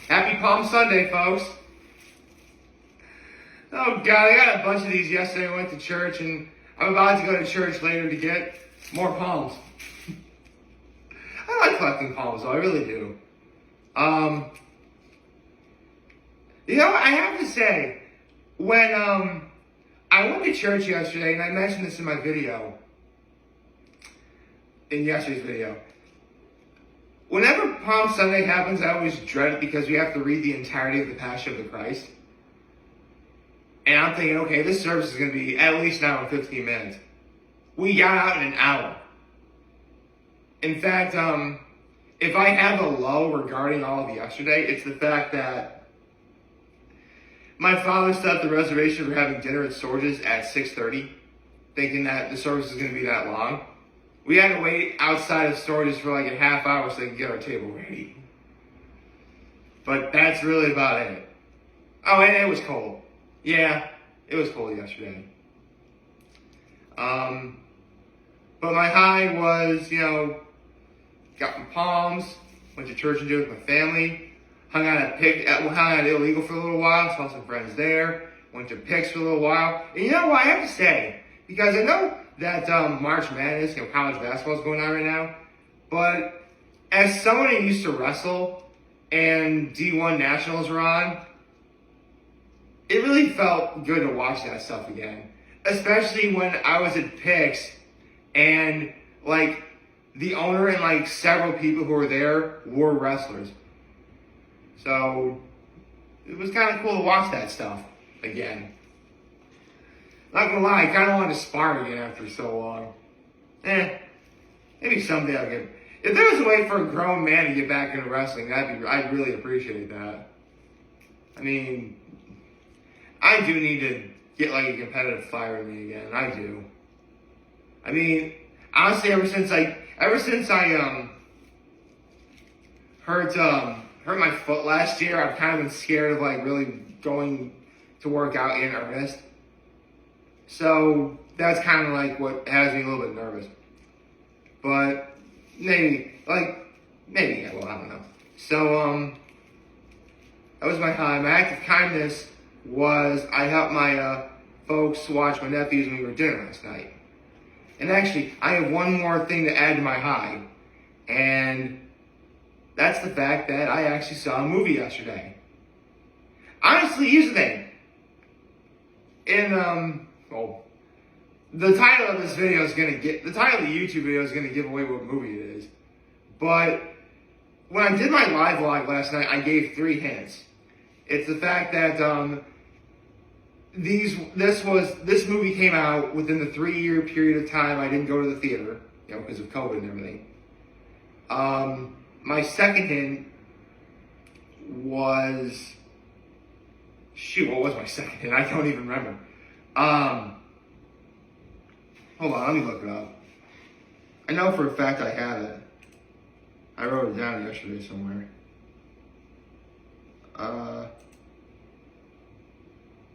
Happy Palm Sunday, folks. Oh God, I got a bunch of these yesterday. I went to church, and I'm about to go to church later to get more palms. I like collecting palms, though. I really do. I have to say, when I went to church yesterday, and I mentioned this in my video, in yesterday's video. Whenever Palm Sunday happens, I always dread it because we have to read the entirety of the Passion of the Christ. And I'm thinking, okay, this service is going to be at least an hour and 15 minutes. We got out in an hour. In fact, if I have a lull regarding all of yesterday, it's the fact that my father set up the reservation for having dinner at Sorge's at 6:30, thinking that the service is going to be that long. We had to wait outside of Sorge's for like a half hour so they could get our table ready. But that's really about it. Oh, and it was cold. Yeah, it was cold yesterday. But my high was, got some palms, went to church and did with my family, hung out at Illegal for a little while, saw some friends there, went to Picks for a little while. And you know what, I have to say, because I know that March Madness, college basketball is going on right now, but as someone who used to wrestle and D1 Nationals were on, it really felt good to watch that stuff again. Especially when I was at Picks and, the owner and, several people who were there were wrestlers. So, it was kind of cool to watch that stuff again. Not gonna lie, I kind of wanted to spar again after so long. Maybe someday I'll get... If there was a way for a grown man to get back into wrestling, I'd really appreciate that. I mean... I do need to get a competitive fire in me again. I do. I mean, honestly, ever since I hurt my foot last year, I've kind of been scared of really going to work out in earnest. So that's kind of what has me a little bit nervous. But maybe I don't know. So that was my high. My act of kindness was I helped my folks watch my nephews when we were at dinner last night. And actually, I have one more thing to add to my high. And that's the fact that I actually saw a movie yesterday. Honestly, here's the thing. The title of this video is the title of the YouTube video is gonna give away what movie it is. But when I did my live vlog last night, I gave 3 hints. It's the fact that this movie came out within the 3-year period of time I didn't go to the theater, because of COVID and everything. My second hint was... Shoot, what was my second hint? I don't even remember. Hold on, let me look it up. I know for a fact I had it. I wrote it down yesterday somewhere.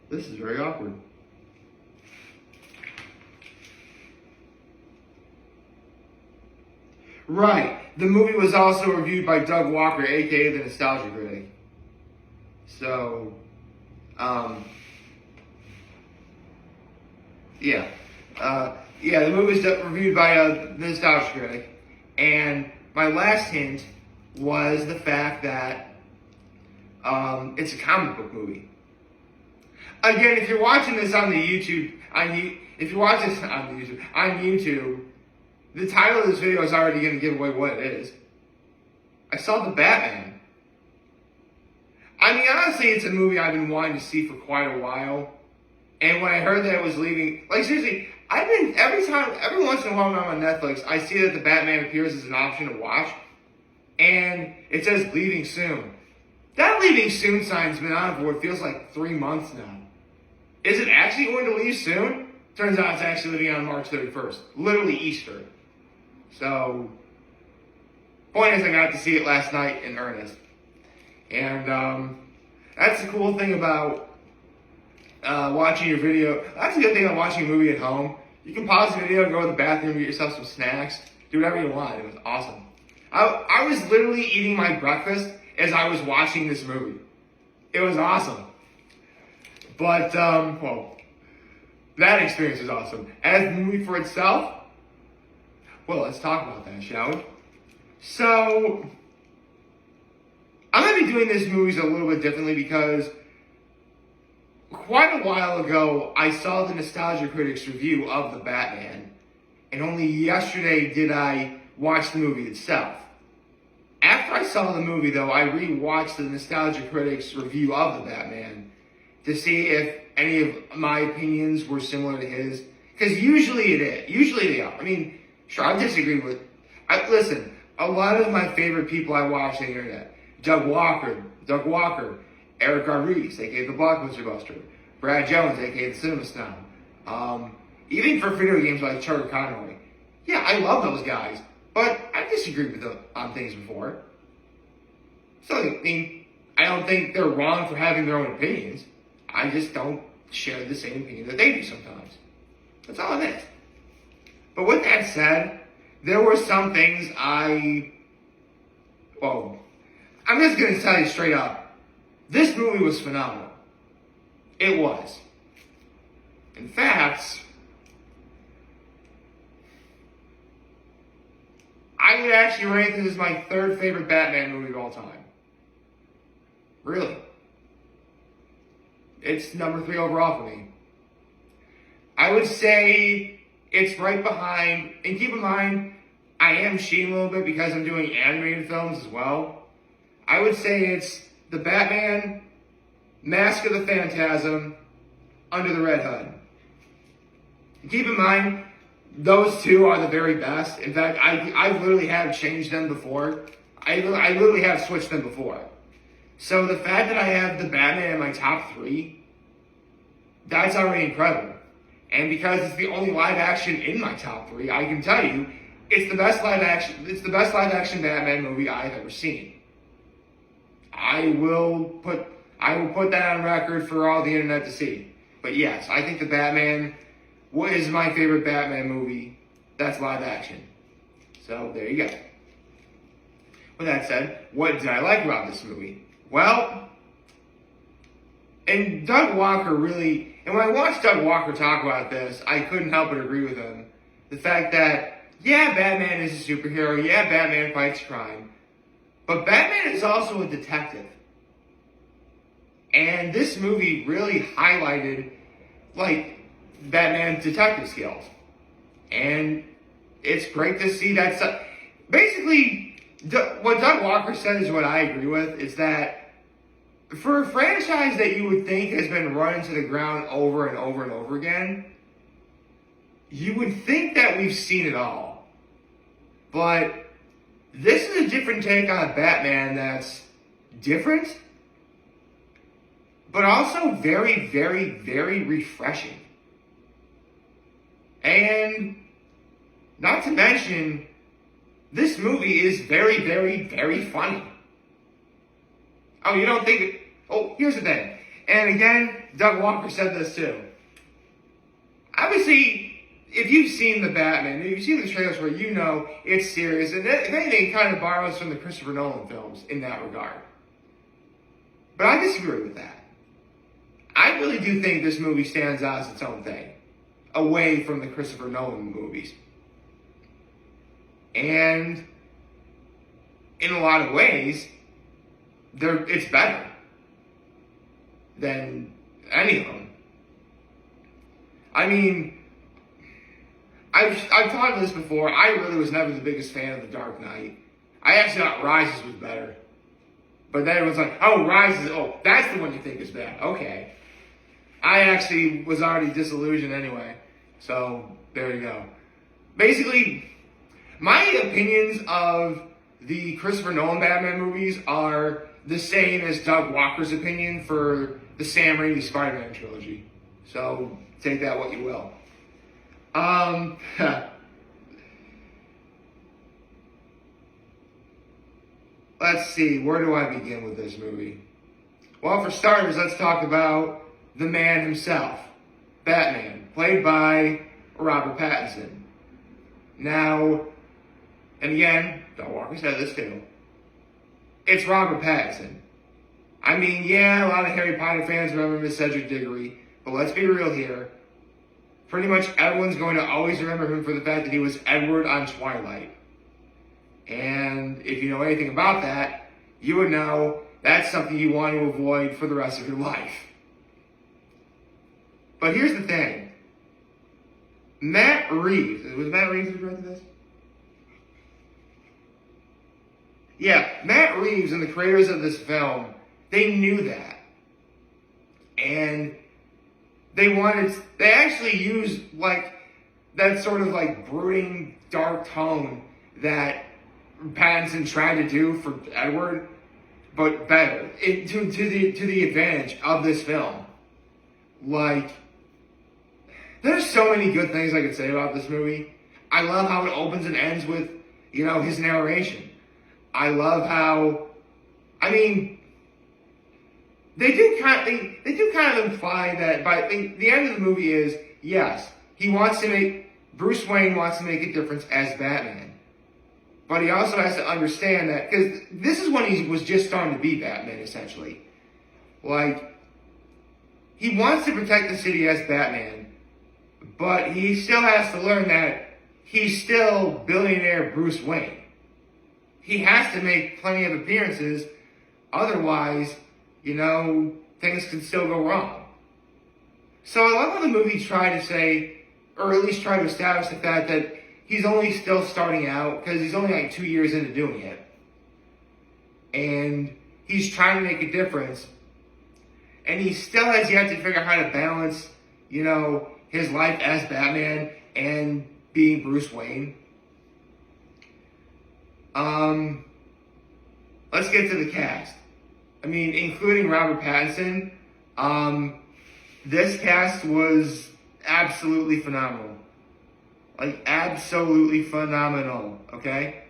This is very awkward. Right. The movie was also reviewed by Doug Walker, A.K.A. the Nostalgia Critic. So, the movie was reviewed by the Nostalgia Critic. And my last hint was the fact that it's a comic book movie. Again, if you're watching this on the YouTube, on YouTube, the title of this video is already going to give away what it is. I saw The Batman. I mean, honestly, it's a movie I've been wanting to see for quite a while. And when I heard that it was leaving, seriously, every once in a while when I'm on Netflix, I see that The Batman appears as an option to watch. And it says leaving soon. That leaving soon sign's been on for what feels like 3 months now. Is it actually going to leave soon? Turns out it's actually leaving on March 31st. Literally Easter. So, point is I got to see it last night in earnest. And that's the cool thing about watching your video. That's a good thing about watching a movie at home. You can pause the video, go to the bathroom, get yourself some snacks, do whatever you want. It was awesome. I was literally eating my breakfast as I was watching this movie. It was awesome. But, well, that experience was awesome. As the movie for itself, well, let's talk about that, shall we? So, I'm going to be doing this movies a little bit differently because quite a while ago, I saw the Nostalgia Critic's review of the Batman, and only yesterday did I watch the movie itself. After I saw the movie, though, I rewatched the Nostalgia Critic's review of the Batman to see if any of my opinions were similar to his. Because usually it is. Usually they are. I mean, sure, I disagree with... listen, a lot of my favorite people I watch on the internet, Doug Walker, Eric Rodriguez, a.K.A. the Blockbuster Buster, Brad Jones, a.k.a. the Cinema Snob, even for video games like Charter Conroy. Yeah, I love those guys, but I disagreed with them on things before. So, I mean, I don't think they're wrong for having their own opinions. I just don't share the same opinion that they do sometimes. That's all it is. But with that said, there were some things I'm just going to tell you straight up. This movie was phenomenal. It was. In fact, I would actually rank this as my third favorite Batman movie of all time. Really. It's number 3 overall for me. I would say it's right behind, and keep in mind, I am cheating a little bit because I'm doing animated films as well. I would say it's the Batman, Mask of the Phantasm, Under the Red Hood. And keep in mind, those two are the very best. In fact, I literally have changed them before. I literally have switched them before. So the fact that I have the Batman in my top 3, that's already incredible. And because it's the only live action in my top 3, I can tell you, it's the best live action Batman movie I've ever seen. I will put that on record for all the internet to see. But yes, I think the Batman is my favorite Batman movie that's live action. So there you go. With that said, what did I like about this movie? Well, and Doug Walker really, and when I watched Doug Walker talk about this, I couldn't help but agree with him. The fact that, yeah, Batman is a superhero, yeah, Batman fights crime, but Batman is also a detective. And this movie really highlighted, Batman's detective skills. And it's great to see that. Basically, what Doug Walker said is what I agree with, is that for a franchise that you would think has been run into the ground over and over and over again, you would think that we've seen it all. But this is a different take on Batman that's different, but also very, very, very refreshing. And not to mention, this movie is very, very, very funny. Oh, you don't think it? Oh, here's the thing. And again, Doug Walker said this too. Obviously, if you've seen the Batman, if you've seen the trailers where you know it's serious, and if anything, it kind of borrows from the Christopher Nolan films in that regard. But I disagree with that. I really do think this movie stands out as its own thing, away from the Christopher Nolan movies. And in a lot of ways, it's better than any of them. I mean, I've talked about this before. I really was never the biggest fan of The Dark Knight. I actually thought Rises was better. But then it was like, oh, Rises, that's the one you think is bad. Okay. I actually was already disillusioned anyway. So, there you go. Basically, my opinions of the Christopher Nolan Batman movies are the same as Doug Walker's opinion for the Sam Raimi Spider-Man trilogy. So, take that what you will. Let's see, where do I begin with this movie? Well, for starters, let's talk about the man himself, Batman, played by Robert Pattinson. Now, And again, Don Walker said this too, it's Robert Pattinson. I mean, yeah, a lot of Harry Potter fans remember him as Cedric Diggory, but let's be real here. Pretty much everyone's going to always remember him for the fact that he was Edward on Twilight. And if you know anything about that, you would know that's something you want to avoid for the rest of your life. But here's the thing. Matt Reeves, was Matt Reeves who directed this? Yeah, Matt Reeves and the creators of this film, they knew that. And they actually used like that sort of like brooding, dark tone that Pattinson tried to do for Edward, but better. To the advantage of this film. Like, there's so many good things I could say about this movie. I love how it opens and ends with, his narration. I love how, they do kind of imply that by the end of the movie is, yes, Bruce Wayne wants to make a difference as Batman. But he also has to understand that, because this is when he was just starting to be Batman, essentially. Like, he wants to protect the city as Batman, but he still has to learn that he's still billionaire Bruce Wayne. He has to make plenty of appearances, otherwise, things can still go wrong. So I love how the movie tried to say, or at least try to establish the fact that he's only still starting out, because he's only like 2 years into doing it. And he's trying to make a difference. And he still has yet to figure out how to balance, his life as Batman and being Bruce Wayne. Let's get to the cast. Including Robert Pattinson, this cast was absolutely phenomenal. Like, absolutely phenomenal, okay?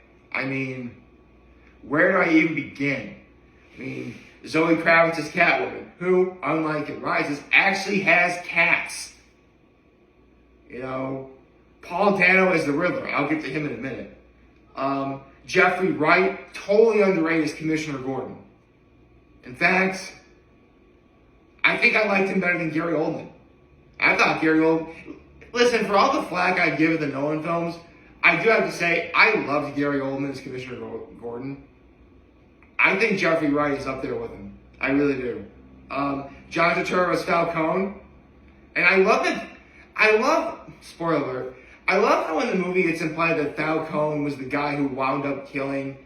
Where do I even begin? Zoe Kravitz is Catwoman, who, unlike in Rises, actually has cats. Paul Dano is the Riddler. I'll get to him in a minute. Jeffrey Wright, totally underrated as Commissioner Gordon. In fact, I think I liked him better than Gary Oldman. I thought Gary Oldman... Listen, for all the flack I give the Nolan films, I do have to say, I loved Gary Oldman as Commissioner Gordon. I think Jeffrey Wright is up there with him. I really do. John Turturro as Falcone. And spoiler alert, I love how in the movie it's implied that Falcone was the guy who wound up killing...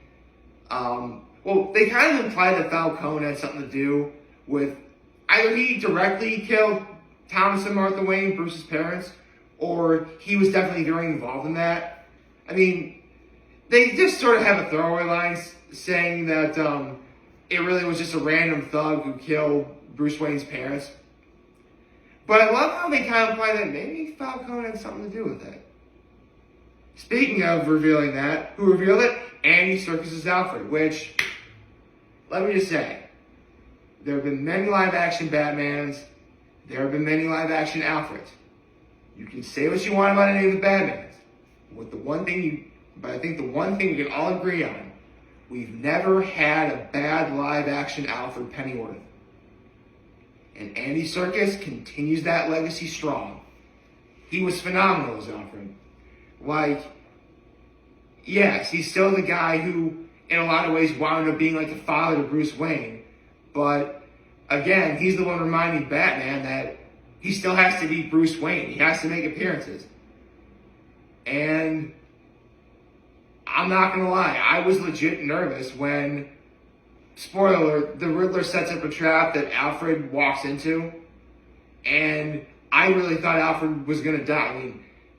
they kind of implied that Falcone had something to do with... Either he directly killed Thomas and Martha Wayne, Bruce's parents, or he was definitely very involved in that. They just sort of have a throwaway line saying that it really was just a random thug who killed Bruce Wayne's parents. But I love how they kind of imply that maybe Falcone had something to do with it. Speaking of revealing that, who revealed it? Andy Serkis' Alfred, which, let me just say, there have been many live-action Batmans, there have been many live-action Alfreds. You can say what you want about any of the Batmans, but I think the one thing we can all agree on, we've never had a bad live-action Alfred Pennyworth. And Andy Serkis continues that legacy strong. He was phenomenal as Alfred. Yes, he's still the guy who, in a lot of ways, wound up being like the father to Bruce Wayne. But, again, he's the one reminding Batman that he still has to be Bruce Wayne. He has to make appearances. And I'm not going to lie, I was legit nervous when, spoiler alert, the Riddler sets up a trap that Alfred walks into. And I really thought Alfred was going to die.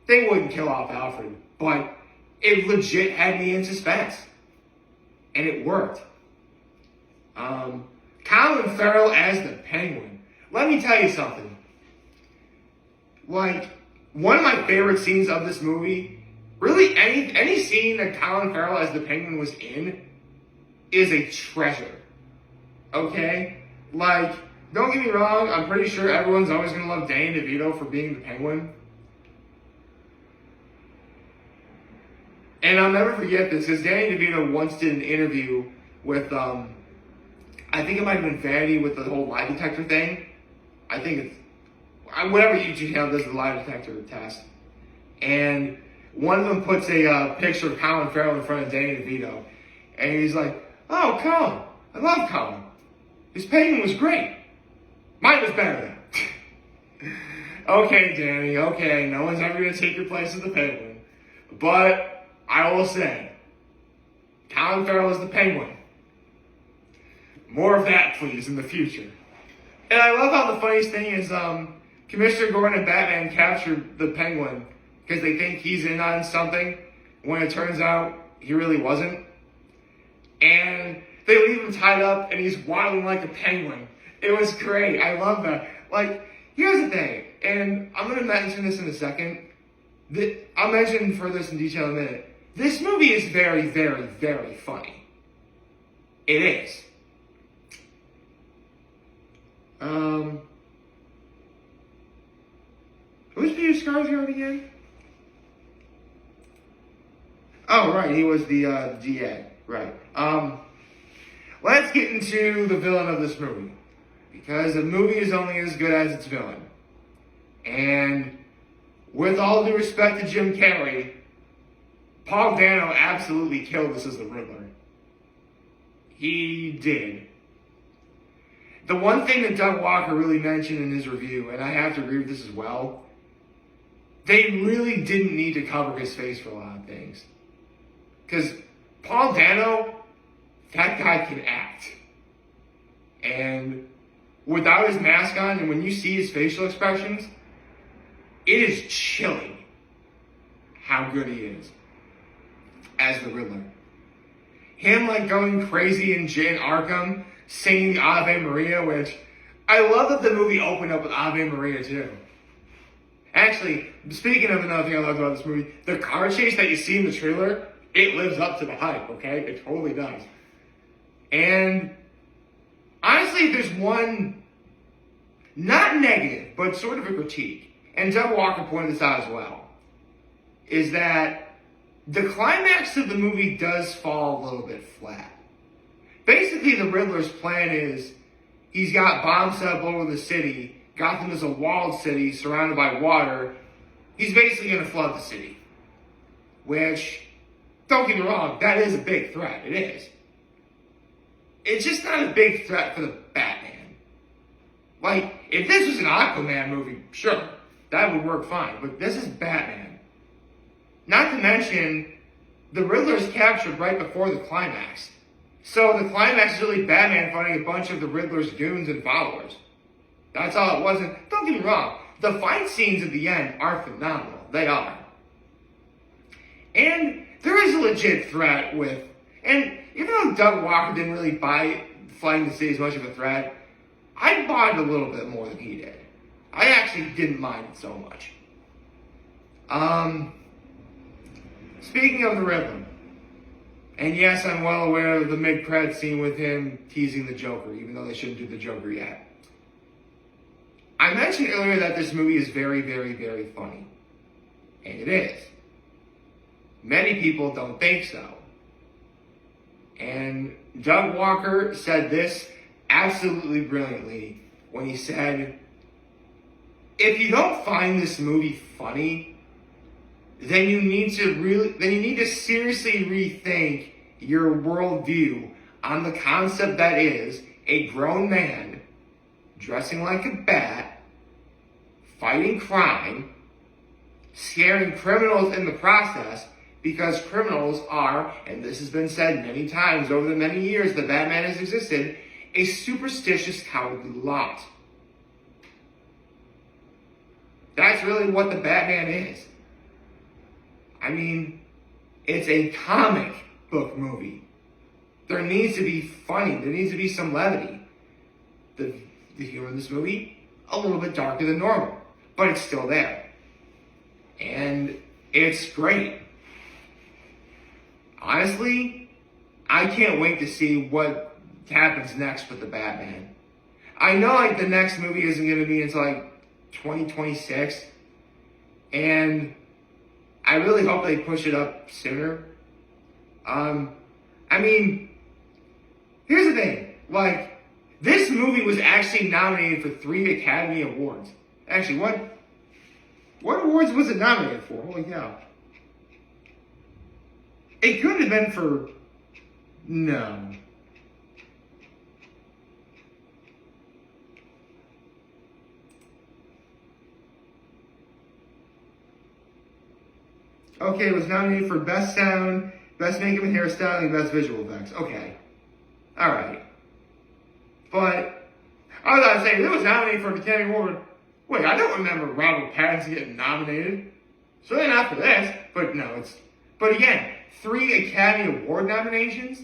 They wouldn't kill off Alfred, but it legit had me in suspense. And it worked. Colin Farrell as the Penguin. Let me tell you something. One of my favorite scenes of this movie, really any scene that Colin Farrell as the Penguin was in, is a treasure. Okay? Don't get me wrong, I'm pretty sure everyone's always going to love Danny DeVito for being the Penguin. And I'll never forget this, because Danny DeVito once did an interview with, I think it might have been Vanity with the whole lie detector thing. I think it's, whatever YouTube channel does the lie detector test. And one of them puts a picture of Colin Farrell in front of Danny DeVito. And he's like, oh, Colin, I love Colin. His Penguin was great. Mine was better though. Okay, Danny, okay, no one's ever going to take your place as the Penguin. But I will say, Colin Farrell is the Penguin. More of that, please, in the future. And I love how the funniest thing is Commissioner Gordon and Batman captured the Penguin because they think he's in on something when it turns out he really wasn't. And they leave him tied up and he's waddling like a penguin. It was great. I love that. Like, here's the thing, and I'm going to mention this in a second. I'll mention for this in detail in a minute. This movie is very, very, very funny. It is. Who's Peter Skarsgård again? Oh, right, he was the DA. Right. Let's get into the villain of this movie. Because the movie is only as good as its villain. And with all due respect to Jim Carrey, Paul Dano absolutely killed this as the Riddler. He did. The one thing that Doug Walker really mentioned in his review, and I have to agree with this as well, they really didn't need to cover his face for a lot of things. Because Paul Dano, that guy can act. And without his mask on, and when you see his facial expressions, it is chilling how good he is as the Riddler. Him like going crazy in Jane Arkham, singing the Ave Maria, which I love that the movie opened up with Ave Maria too. Actually, speaking of another thing I loved about this movie, the car chase that you see in the trailer, it lives up to the hype, okay? It totally does. And honestly, there's one, not negative, but sort of a critique, and Doug Walker pointed this out as well, is that the climax of the movie does fall a little bit flat. Basically, the Riddler's plan is he's got bombs set up all over the city. Gotham is a walled city surrounded by water. He's basically going to flood the city. Which, don't get me wrong, that is a big threat. It is. It's just not a big threat for the Batman. Like, if this was an Aquaman movie, sure, that would work fine. But this is Batman. Not to mention, the Riddler's captured right before the climax. So the climax is really Batman fighting a bunch of the Riddler's goons and followers. That's all it was. And don't get me wrong, the fight scenes at the end are phenomenal. They are. And there is a legit threat with, and even though Doug Walker didn't really buy flying the city as much of a threat, I bought it a little bit more than he did. I actually didn't mind it so much. Speaking of the Riddler, and yes, I'm well aware of the mid-credit scene with him teasing the Joker, even though they shouldn't do the Joker yet. I mentioned earlier that this movie is very, very, very funny. And it is. Many people don't think so. And Doug Walker said this absolutely brilliantly when he said, if you don't find this movie funny, then you need to seriously rethink your worldview on the concept that is a grown man dressing like a bat, fighting crime, scaring criminals in the process, because criminals are, and this has been said many times over the many years that Batman has existed, a superstitious, cowardly lot. That's really what the Batman is. I mean, it's a comic book movie. There needs to be funny. There needs to be some levity. The humor in this movie, a little bit darker than normal, but it's still there. And it's great. Honestly, I can't wait to see what happens next with the Batman. I know like the next movie isn't going to be until like 2026, and I really hope they push it up sooner. I mean, here's the thing. Like, this movie was actually nominated for 3 Academy Awards. Actually, what awards was it nominated for? Holy cow. It couldn't have been for... No. Okay, it was nominated for Best Sound, Best Makeup and Hairstyling, and Best Visual Effects. Okay. Alright. But, I was about to say, it was nominated for an Academy Award. Wait, I don't remember Robert Pattinson getting nominated. Certainly not for this, but no, it's... But again, 3 Academy Award nominations?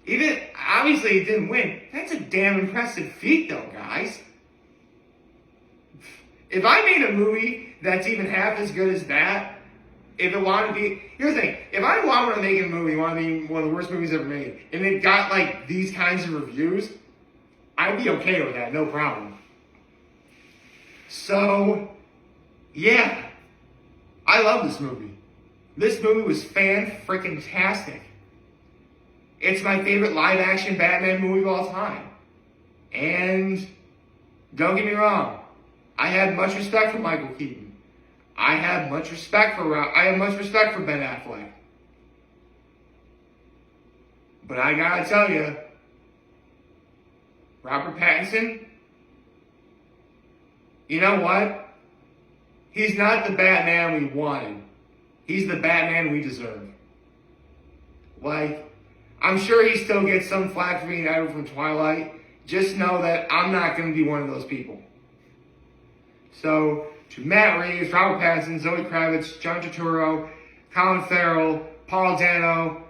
Even, obviously it didn't win. That's a damn impressive feat though, guys. If I made a movie that's even half as good as that, if it wanted to be... Here's the thing. If I wanted to make a movie, wanted to be one of the worst movies ever made, and it got, like, these kinds of reviews, I'd be okay with that, no problem. So, yeah. I love this movie. This movie was fan-freaking-tastic. It's my favorite live-action Batman movie of all time. And, don't get me wrong, I had much respect for Michael Keaton. I have much respect for Ben Affleck. But I gotta tell you, Robert Pattinson, you know what? He's not the Batman we wanted. He's the Batman we deserve. Like, I'm sure he still gets some flack for being Edward from Twilight. Just know that I'm not going to be one of those people. So, to Matt Reeves, Robert Pattinson, Zoe Kravitz, John Turturro, Colin Farrell, Paul Dano,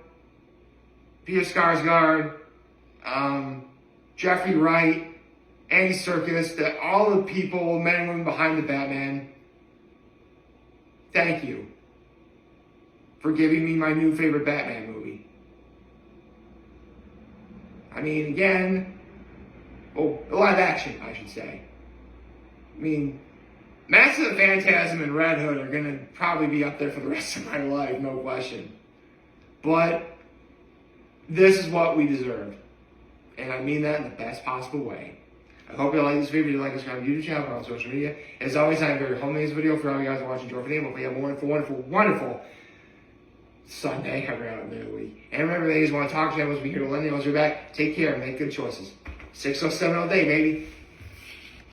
Peter Skarsgård, Jeffrey Wright, Andy Serkis, all the people, men and women behind the Batman, thank you for giving me my new favorite Batman movie. I mean, again, live action, I should say. I mean, Mask of the Phantasm and Red Hood are going to probably be up there for the rest of my life, no question. But this is what we deserve. And I mean that in the best possible way. I hope you like this video. If you like, subscribe to the YouTube channel or on social media. As always, I have a very homemade video for all you guys who are watching. Enjoy for the game. Hopefully you have a wonderful, wonderful, wonderful Sunday. Every out of the week. And remember, ladies, want to talk to us, be here to lend you. Once you're back, take care and make good choices. 607 all day, baby.